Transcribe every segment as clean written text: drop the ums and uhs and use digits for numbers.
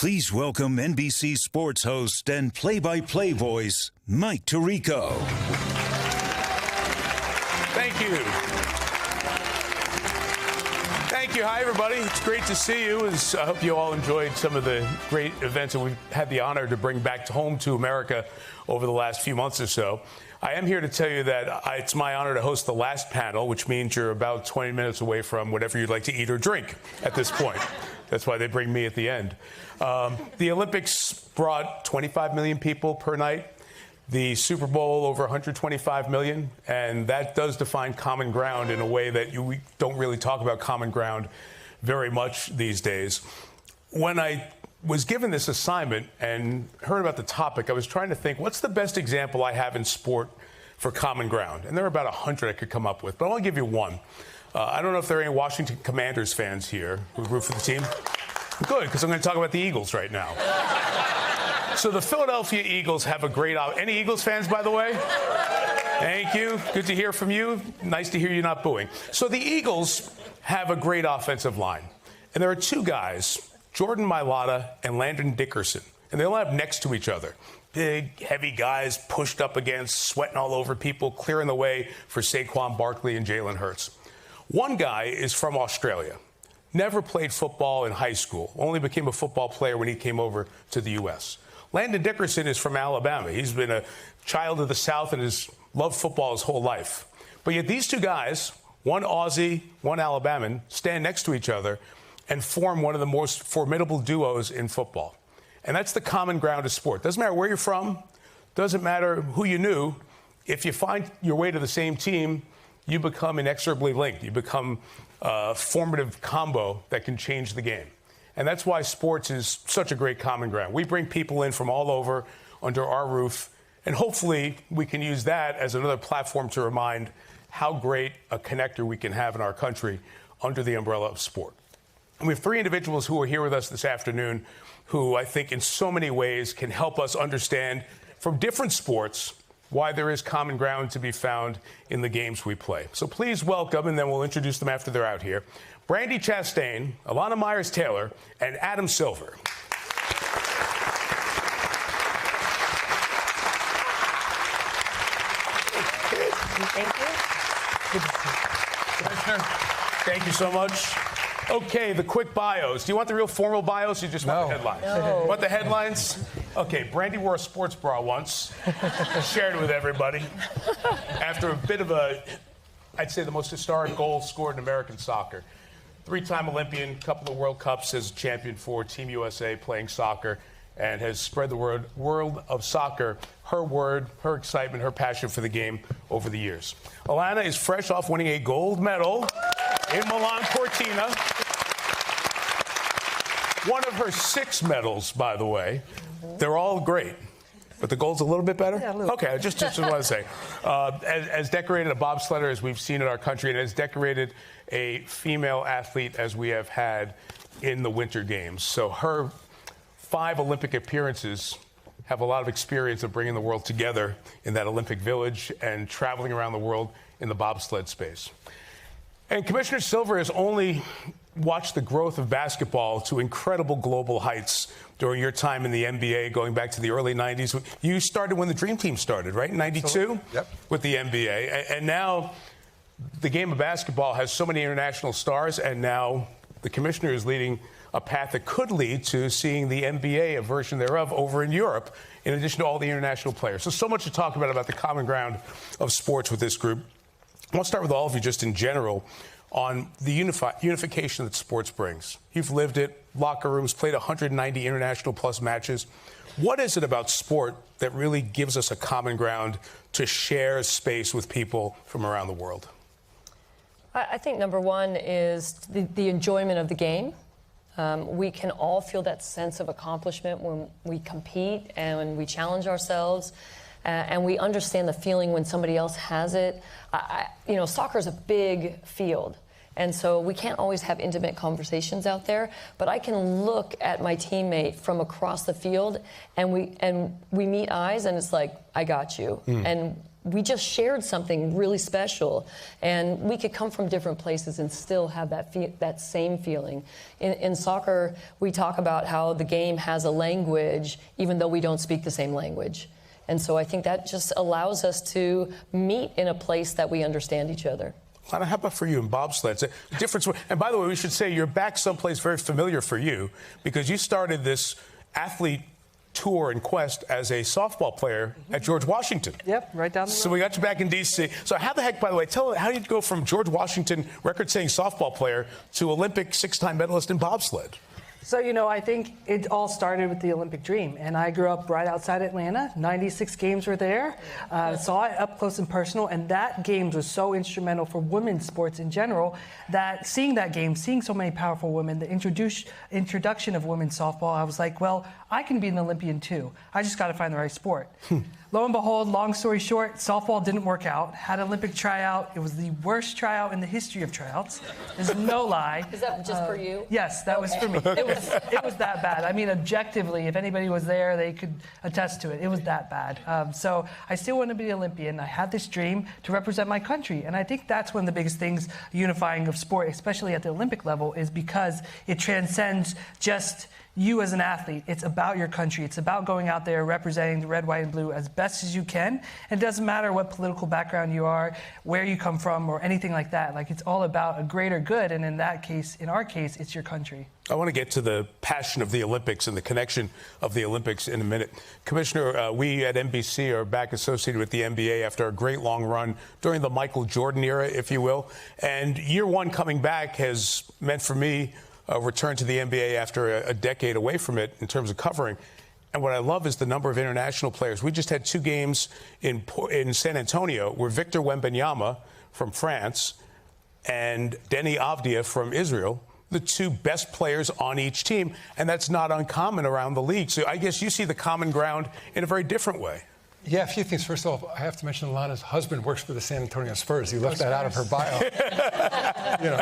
Please welcome NBC Sports host and play-by-play voice, Mike Tirico. Thank you. Thank you. Hi, everybody. It's great to see you. I hope you all enjoyed some of the great events that we've had the honor to bring back home to America over the last few months or so. I am here to tell you that it's my honor to host the last panel, which means you're about 20 minutes away from whatever you'd like to eat or drink at this point. That's why they bring me at the end. The Olympics brought 25 million people per night. The Super Bowl, over 125 million. And that does define common ground in a way that we don't really talk about common ground very much these days. When I was given this assignment and heard about the topic, I was trying to think, what's the best example I have in sport for common ground? And there are about 100 I could come up with, but I want to give you one. I don't know if there are any Washington Commanders fans here who root for the team. Good, because I'm going to talk about the Eagles right now. So the Philadelphia Eagles have a great... Any Eagles fans, by the way? Thank you. Good to hear from you. Nice to hear you not booing. So the Eagles have a great offensive line. And there are two guys, Jordan Mailata and Landon Dickerson. And they line up next to each other. Big, heavy guys pushed up against, sweating all over people, clearing the way for Saquon Barkley and Jalen Hurts. One guy is from Australia. Never played football in high school. Only became a football player when he came over to the U.S. Landon Dickerson is from Alabama. He's been a child of the South and has loved football his whole life. But yet these two guys, one Aussie, one Alabaman, stand next to each other and form one of the most formidable duos in football. And that's the common ground of sport. Doesn't matter where you're from. Doesn't matter who you knew. If you find your way to the same team, you become inexorably linked. You become a formative combo that can change the game. And that's why sports is such a great common ground. We bring people in from all over under our roof, and hopefully we can use that as another platform to remind how great a connector we can have in our country under the umbrella of sport. And we have three individuals who are here with us this afternoon who I think in so many ways can help us understand from different sports why there is common ground to be found in the games we play. So please welcome, and then we'll introduce them after they're out here, Brandi Chastain, Elana Meyers-Taylor, and Adam Silver. Thank you. Commissioner, thank you so much. Okay, the quick bios. Do you want the real formal bios or you just want the headlines? No. Want the headlines? Okay, Brandi wore a sports bra once. Shared it with everybody. After a bit of I'd say the most historic goal scored in American soccer. Three-time Olympian, couple of World Cups as champion for Team USA playing soccer, and has spread the world of soccer, her word, her excitement, her passion for the game over the years. Elana is fresh off winning a gold medal in Milan Cortina. One of her 6 medals, by the way. They're all great. But the gold's a little bit better? Yeah, a little. Okay, just want to say. As decorated a bobsledder as we've seen in our country, and as decorated a female athlete as we have had in the Winter Games. So her 5 Olympic appearances have a lot of experience of bringing the world together in that Olympic village and traveling around the world in the bobsled space. And Commissioner Silver has only watched the growth of basketball to incredible global heights during your time in the NBA, going back to the early 90s. You started when the Dream Team started, right, in 92? Yep. With the NBA. And now the game of basketball has so many international stars, and now the commissioner is leading a path that could lead to seeing the NBA, a version thereof, over in Europe, in addition to all the international players. So much to talk about the common ground of sports with this group. I want to start with all of you just in general on the unification that sports brings. You've lived it, locker rooms, played 190 international plus matches. What is it about sport that really gives us a common ground to share space with people from around the world? I think number one is the enjoyment of the game. We can all feel that sense of accomplishment when we compete and when we challenge ourselves. And we understand the feeling when somebody else has it. Soccer is a big field. And so we can't always have intimate conversations out there, but I can look at my teammate from across the field and we meet eyes and it's like, I got you. And we just shared something really special, and we could come from different places and still have that same feeling. In soccer, we talk about how the game has a language, even though we don't speak the same language. And so I think that just allows us to meet in a place that we understand each other. Elana, how about for you in bobsled? It's a difference. And by the way, we should say you're back someplace very familiar for you, because you started this athlete tour and quest as a softball player at George Washington. Yep, right down the road. So we got you back in D.C. So how the heck, by the way, how did you go from George Washington record-setting softball player to Olympic 6-time medalist in bobsled? So, I think it all started with the Olympic dream. And I grew up right outside Atlanta. 96 games were there. Saw it up close and personal. And that game was so instrumental for women's sports in general that seeing that game, seeing so many powerful women, the introduction of women's softball, I was like, well, I can be an Olympian too. I just got to find the right sport. Lo and behold, long story short, softball didn't work out. Had an Olympic tryout. It was the worst tryout in the history of tryouts. There's no lie. Is that just for you? Yes, that was for me. It was that bad. I mean, objectively, if anybody was there, they could attest to it. It was that bad. So I still want to be an Olympian. I had this dream to represent my country. And I think that's one of the biggest things unifying of sport, especially at the Olympic level, is because it transcends just you as an athlete. It's about your country. It's about going out there representing the red, white, and blue as best as you can. And it doesn't matter what political background you are, where you come from, or anything like that. Like, it's all about a greater good. And in that case, in our case, it's your country. I want to get to the passion of the Olympics and the connection of the Olympics in a minute. Commissioner, we at NBC are back associated with the NBA after a great long run during the Michael Jordan era, if you will. And year one coming back has meant for me a return to the NBA after a decade away from it in terms of covering. And what I love is the number of international players. We just had 2 games in San Antonio where Victor Wembanyama from France and Deni Avdija from Israel, the 2 best players on each team, and that's not uncommon around the league. So I guess you see the common ground in a very different way. Yeah, a few things. First of all, I have to mention Elana's husband works for the San Antonio Spurs. You left that out of her bio.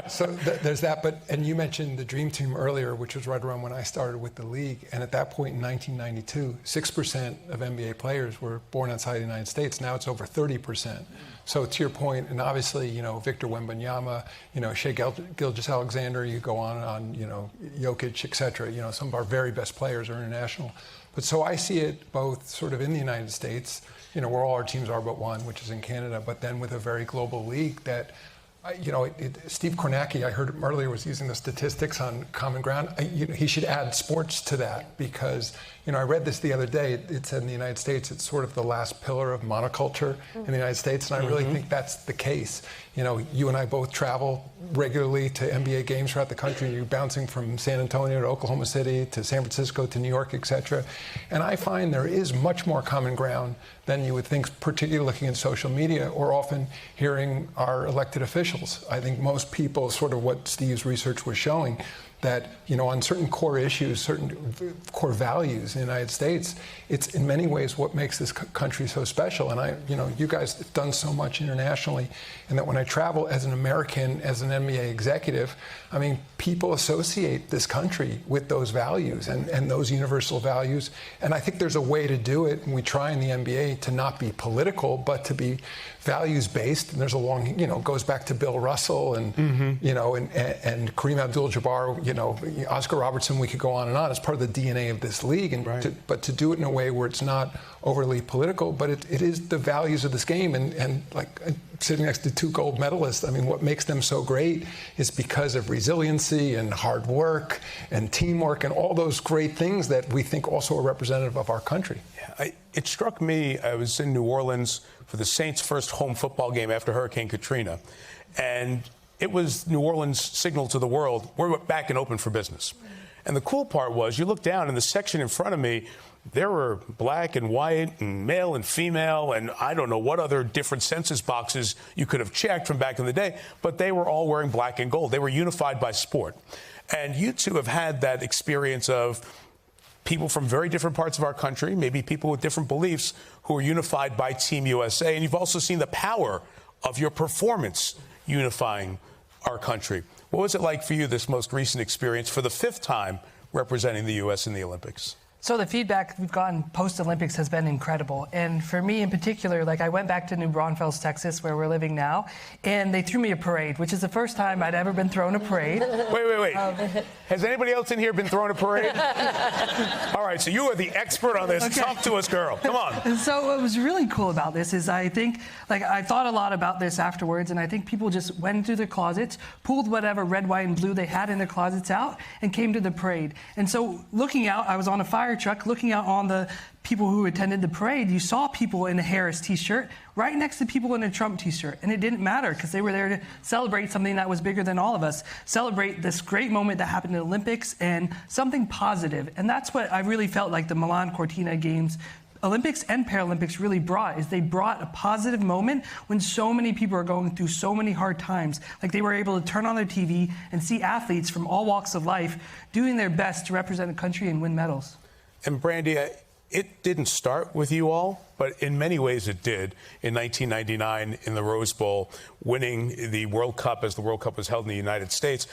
So there's that. And you mentioned the Dream Team earlier, which was right around when I started with the league. And at that point in 1992, 6% of NBA players were born outside the United States. Now it's over 30%. So to your point, and obviously, Victor Wembanyama, Shai Gilgeous-Alexander, you go on, Jokic, et cetera. Some of our very best players are international. But so I see it both sort of in the United States, where all our teams are but one, which is in Canada, but then with a very global league that, Steve Kornacki, I heard him earlier, was using the statistics on common ground. He should add sports to that because, I read this the other day. It said in the United States, it's sort of the last pillar of monoculture in the United States, and I really think that's the case. You and I both travel regularly to NBA games throughout the country. You're bouncing from San Antonio to Oklahoma City to San Francisco to New York, et cetera. And I find there is much more common ground than you would think, particularly looking at social media or often hearing our elected officials. I think most people, sort of what Steve's research was showing, that, on certain core issues, certain core values in the United States, it's in many ways what makes this country so special. And you guys have done so much internationally, and that when I travel as an American, as an NBA executive, people associate this country with those values and those universal values. And I think there's a way to do it, and we try in the NBA to not be political, but to be values-based. And there's a long, goes back to Bill Russell and, and Kareem Abdul-Jabbar, Oscar Robertson, we could go on and on. It's part of the DNA of this league. And but to do it in a way where it's not overly political, but it is the values of this game. And like sitting next to 2 gold medalists, what makes them so great is because of resiliency and hard work and teamwork and all those great things that we think also are representative of our country. Yeah, it struck me, I was in New Orleans for the Saints' first home football game after Hurricane Katrina. And it was New Orleans' signal to the world, we're back and open for business. And the cool part was, you look down in the section in front of me, there were black and white and male and female and I don't know what other different census boxes you could have checked from back in the day, but they were all wearing black and gold. They were unified by sport. And you two have had that experience of people from very different parts of our country, maybe people with different beliefs who are unified by Team USA. And you've also seen the power of your performance unifying our country. What was it like for you, this most recent experience, for the 5th time representing the U.S. in the Olympics? So the feedback we've gotten post-Olympics has been incredible. And for me in particular, like I went back to New Braunfels, Texas, where we're living now, and they threw me a parade, which is the first time I'd ever been thrown a parade. Wait. Has anybody else in here been thrown a parade? All right, so you are the expert on this. Okay. Talk to us, girl. Come on. And so what was really cool about this is I think, like I thought a lot about this afterwards, and I think people just went into their closets, pulled whatever red, white, and blue they had in their closets out, and came to the parade. And so looking out, I was on a fire truck, looking out on the people who attended the parade, you saw people in a Harris t-shirt right next to people in a Trump t-shirt. And it didn't matter because they were there to celebrate something that was bigger than all of us, celebrate this great moment that happened in the Olympics and something positive. And that's what I really felt like the Milan Cortina Games, Olympics and Paralympics really brought, is they brought a positive moment when so many people are going through so many hard times. Like they were able to turn on their TV and see athletes from all walks of life doing their best to represent the country and win medals. And Brandi, it didn't start with you all, but in many ways it did. In 1999 in the Rose Bowl, winning the World Cup as the World Cup was held in the United States.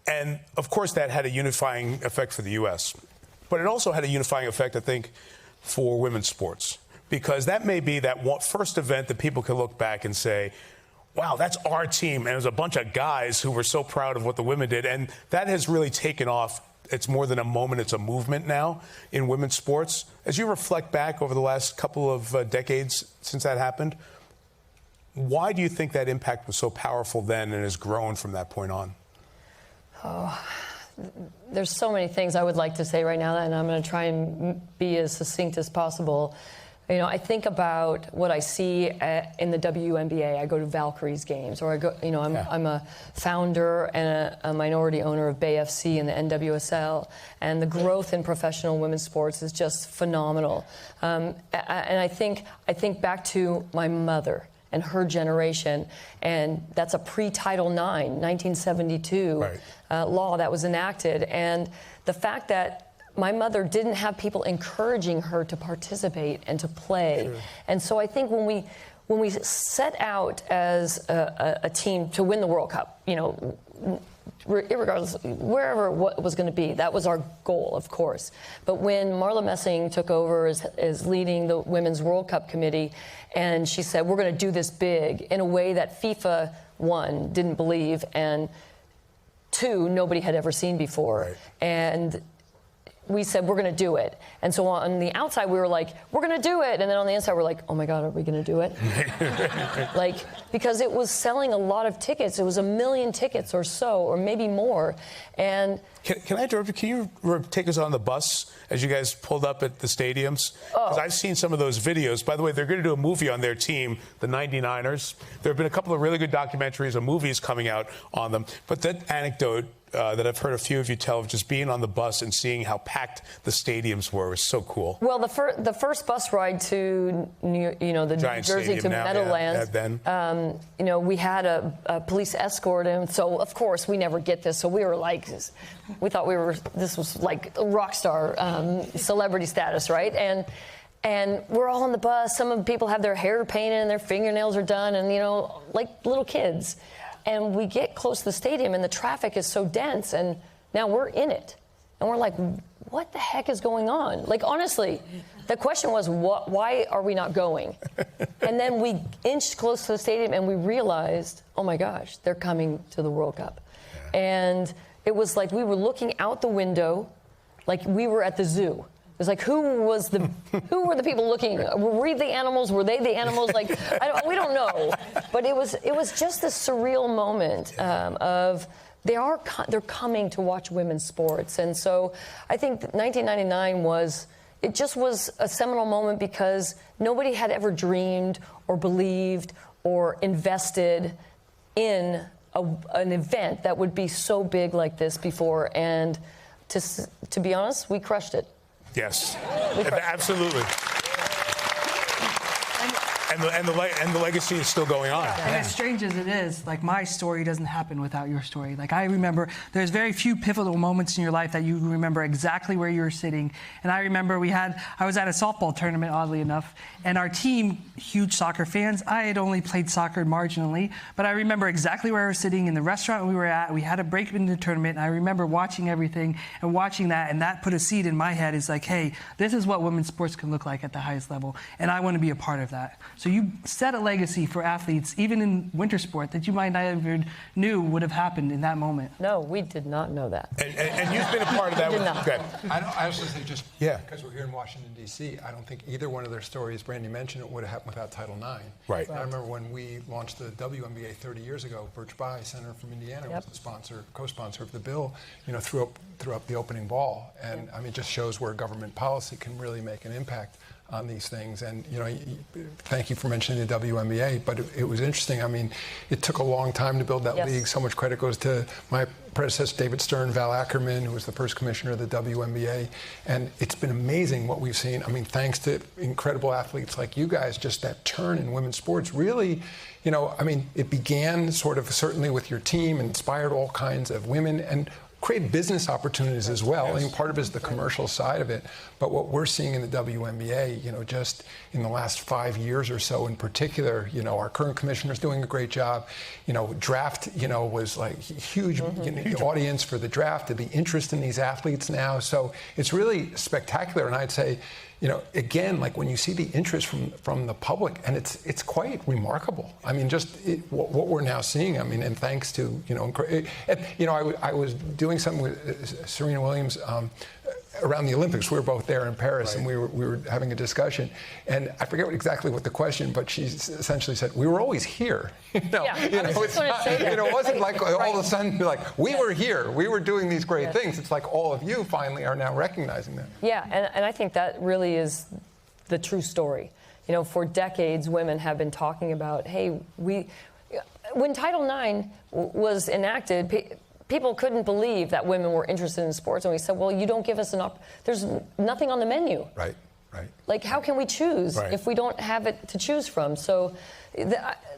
And of course that had a unifying effect for the U.S. But it also had a unifying effect, I think, for women's sports, because that may be that first event that people can look back and say, wow, that's our team. And it was a bunch of guys who were so proud of what the women did. And that has really taken off. It's more than a moment, it's a movement now in women's sports. As you reflect back over the last couple of decades since that happened, why do you think that impact was so powerful then and has grown from that point on? Oh, there's so many things I would like to say right now, and I'm going to try and be as succinct as possible. You know, I think about what I see in the WNBA. I go to Valkyrie's games, or I go. You know, I'm a founder and a minority owner of Bay FC and the NWSL, and the growth in professional women's sports is just phenomenal. And I think back to my mother and her generation, and that's a pre-Title IX, 1972 law that was enacted, and the fact that my mother didn't have people encouraging her to participate and to play. Sure. And so I think when we set out as a team to win the World Cup, you know, regardless, wherever what was going to be, that was our goal, of course. But when Marla Messing took over as leading the Women's World Cup Committee, and she said, we're going to do this big in a way that FIFA, one, didn't believe, and two, nobody had ever seen before. Right. And we said, we're going to do it. And so on the outside, we were like, we're going to do it. And then on the inside, we're like, oh my God, are we going to do it? Like, because it was selling a lot of tickets. It was 1 million tickets or so, or maybe more. And Can I interrupt you? Can you take us on the bus as you guys pulled up at the stadiums? Because I've seen some of those videos. By the way, they're going to do a movie on their team, the 99ers. There have been a couple of really good documentaries and movies coming out on them. But that anecdote that I've heard a few of you tell of just being on the bus and seeing how packed the stadiums were was so cool. Well, the first bus ride to the New Jersey to Meadowlands, you know, we had a police escort, and so of course we never get this. So we were like, we thought this was like a rock star celebrity status, right? And we're all on the bus. Some of the people have their hair painted and their fingernails are done, and you know, like little kids. And we get close to the stadium, and the traffic is so dense, and now we're in it. And we're like, what the heck is going on? Like, honestly, the question was, why are we not going? And then we inched close to the stadium, and we realized, oh, my gosh, they're coming to the World Cup. Yeah. And it was like we were looking out the window like we were at the zoo. It was like, who were the people looking? Were we the animals? Were they the animals? Like, we don't know. But it was just this surreal moment of they're coming to watch women's sports. And so I think 1999 was a seminal moment because nobody had ever dreamed or believed or invested in an event that would be so big like this before. And to be honest, we crushed it. Yes, absolutely. And the legacy is still going on. And as strange as it is, like, my story doesn't happen without your story. Like, I remember there's very few pivotal moments in your life that you remember exactly where you were sitting. And I remember I was at a softball tournament, oddly enough, and our team, huge soccer fans. I had only played soccer marginally, but I remember exactly where I was sitting in the restaurant we were at. We had a break in the tournament, and I remember watching everything and watching that, and that put a seed in my head. Is like, hey, this is what women's sports can look like at the highest level, and I want to be a part of that. So you set a legacy for athletes, even in winter sport, that you might not have even knew would have happened in that moment. No, we did not know that. And you've been a part of that. Okay. I also say just because we're here in Washington, D.C., I don't think either one of their stories, Brandi mentioned, it would have happened without Title IX. Right. I remember when we launched the WNBA 30 years ago, Birch Bayh, senator from Indiana, was the co-sponsor of the bill, threw up the opening ball. And I mean, it just shows where government policy can really make an impact on these things. And, thank you for mentioning the WNBA, but it was interesting. I mean, it took a long time to build that league. So much credit goes to my predecessor, David Stern, Val Ackerman, who was the first commissioner of the WNBA. And it's been amazing what we've seen. I mean, thanks to incredible athletes like you guys, just that turn in women's sports really, it began sort of certainly with your team, inspired all kinds of women, and create business opportunities as well. I mean, part of it is the commercial side of it. But what we're seeing in the WNBA, just in the last 5 years or so in particular, our current commissioner is doing a great job. Draft, was like huge audience for the draft, the interest in these athletes now. So it's really spectacular. And I'd say, again, like when you see the interest from the public, and it's quite remarkable. I mean, just what we're now seeing. I mean, and thanks to I was doing something with Serena Williams around the Olympics. We were both there in Paris, and we were having a discussion. And I forget exactly what the question, but she essentially said, "We were always here." It wasn't like all of a sudden like we were here, we were doing these great things. It's like all of you finally are now recognizing that. Yeah, and I think that really is the true story. For decades, women have been talking about, hey, when Title IX was enacted, people couldn't believe that women were interested in sports. And we said, well, you don't give us there's nothing on the menu. Right. Like, how can we choose if we don't have it to choose from? So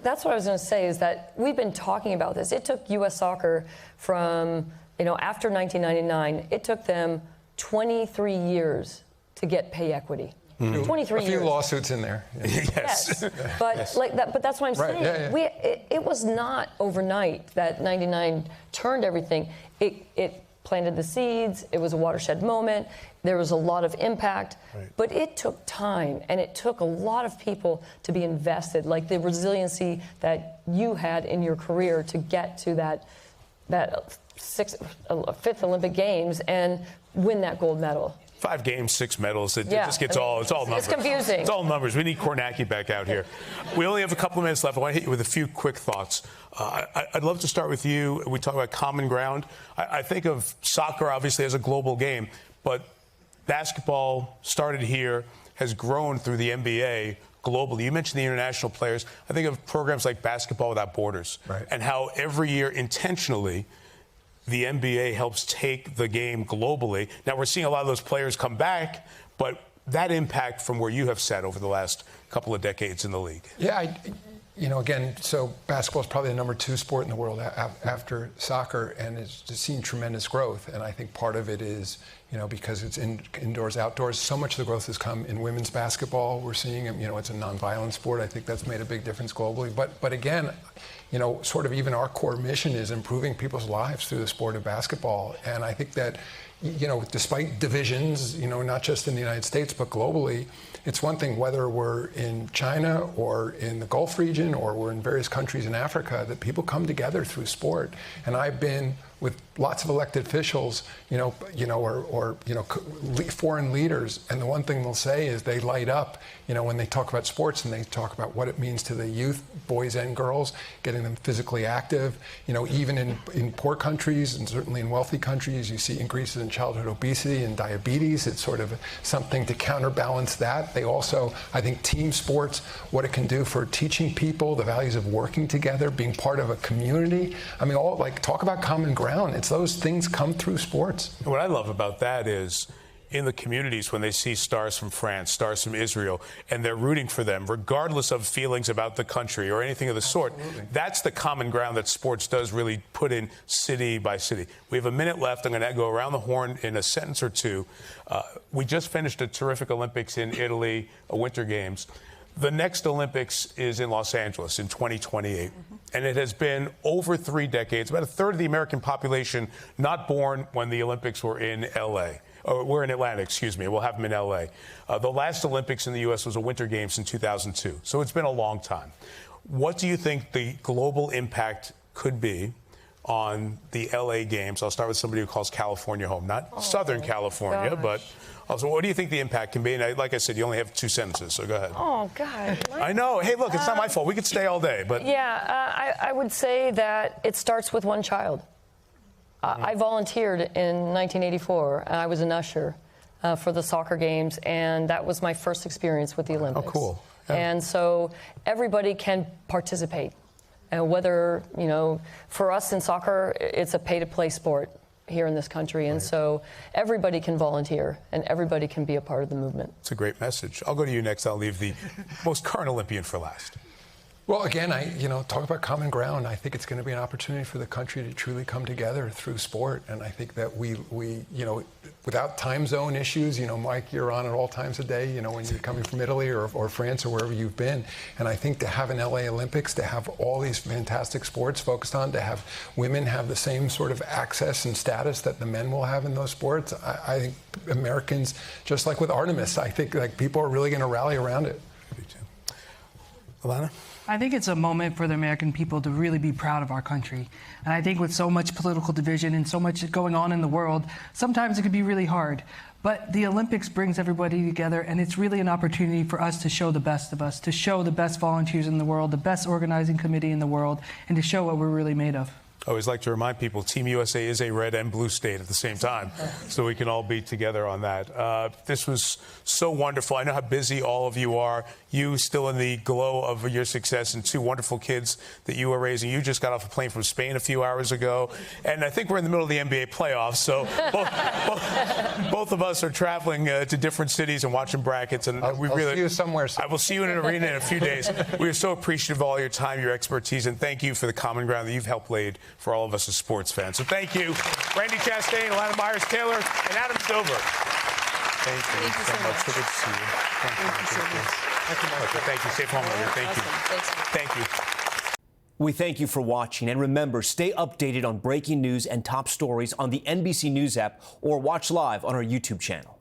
that's what I was going to say, is that we've been talking about this. It took U.S. Soccer from, after 1999, it took them 23 years to get pay equity. 23 years. A few lawsuits in there. Yes. But that's what I'm saying. It was not overnight that 99 turned everything. It planted the seeds. It was a watershed moment. There was a lot of impact. But it took time, and it took a lot of people to be invested, like the resiliency that you had in your career to get to that fifth Olympic Games and win that gold medal. 5 games, 6 medals. It just gets it's all numbers. It's confusing. It's all numbers. We need Kornacki back out here. We only have a couple of minutes left. I want to hit you with a few quick thoughts. I'd love to start with you. We talk about common ground. I think of soccer, obviously, as a global game, but basketball started here, has grown through the NBA globally. You mentioned the international players. I think of programs like Basketball Without Borders, and how every year intentionally the NBA helps take the game globally. Now, we're seeing a lot of those players come back, but that impact from where you have sat over the last couple of decades in the league. Yeah, again, so basketball is probably the number 2 sport in the world after soccer, and it's just seen tremendous growth. And I think part of it is, because it's indoors, outdoors. So much of the growth has come in women's basketball. We're seeing, it's a nonviolent sport. I think that's made a big difference globally. But again, sort of even our core mission is improving people's lives through the sport of basketball. And I think that, despite divisions, not just in the United States, but globally, it's one thing whether we're in China or in the Gulf region or we're in various countries in Africa, that people come together through sport. And I've been with lots of elected officials, or foreign leaders, and the one thing they'll say is they light up, when they talk about sports and they talk about what it means to the youth, boys and girls, getting them physically active. Even in poor countries and certainly in wealthy countries, you see increases in childhood obesity and diabetes. It's sort of something to counterbalance that. They also, I think, team sports, what it can do for teaching people the values of working together, being part of a community. I mean, talk about common ground. It's those things come through sports. What I love about that is in the communities when they see stars from France, stars from Israel, and they're rooting for them, regardless of feelings about the country or anything of the sort. That's the common ground that sports does really put in city by city. We have a minute left. I'm going to go around the horn in a sentence or two. We just finished a terrific Olympics in Italy, Winter Games. The next Olympics is in Los Angeles in 2028. And it has been over 3 decades, about a third of the American population not born when the Olympics were in L.A. Or we're in Atlanta, excuse me. We'll have them in L.A. The last Olympics in the U.S. was a Winter Games in 2002. So it's been a long time. What do you think the global impact could be on the L.A. Games? I'll start with somebody who calls California home. Not Southern California, but also, what do you think the impact can be? And like I said, you only have 2 sentences, so go ahead. Oh, God. I know. Hey, look, it's not my fault. We could stay all day, but... Yeah, I would say that it starts with one child. I volunteered in 1984, and I was an usher for the soccer games, and that was my first experience with the Olympics. Oh, cool. Yeah. And so everybody can participate. And whether, you know, for us in soccer, it's a pay-to-play sport here in this country, and so everybody can volunteer and everybody can be a part of the movement. It's a great message. I'll go to you next. I'll leave the most current Olympian for last. Well, again, talk about common ground. I think it's going to be an opportunity for the country to truly come together through sport. And I think that we without time zone issues, Mike, you're on at all times of day, when you're coming from Italy or France or wherever you've been. And I think to have an LA Olympics, to have all these fantastic sports focused on, to have women have the same sort of access and status that the men will have in those sports, I think Americans, just like with Artemis, I think like people are really going to rally around it. Me too. Elana? I think it's a moment for the American people to really be proud of our country. And I think with so much political division and so much going on in the world, sometimes it can be really hard. But the Olympics brings everybody together, and it's really an opportunity for us to show the best of us, to show the best volunteers in the world, the best organizing committee in the world, and to show what we're really made of. I always like to remind people, Team USA is a red and blue state at the same time, so we can all be together on that. This was so wonderful. I know how busy all of you are. You still in the glow of your success and 2 wonderful kids that you are raising. You just got off a plane from Spain a few hours ago, and I think we're in the middle of the NBA playoffs, so both of us are traveling to different cities and watching brackets. And I'll see you somewhere. I will see you in an arena in a few days. We are so appreciative of all your time, your expertise, and thank you for the common ground that you've helped lead for all of us as sports fans. So thank you, Brandi, Chastain, Elana, Meyers, Taylor, and Adam Silver. Thank you so much. So good to see you. Thank you so much. Thank you. Safe home, later. Thank you. Thank you. We thank you for watching, and remember, stay updated on breaking news and top stories on the NBC News app or watch live on our YouTube channel.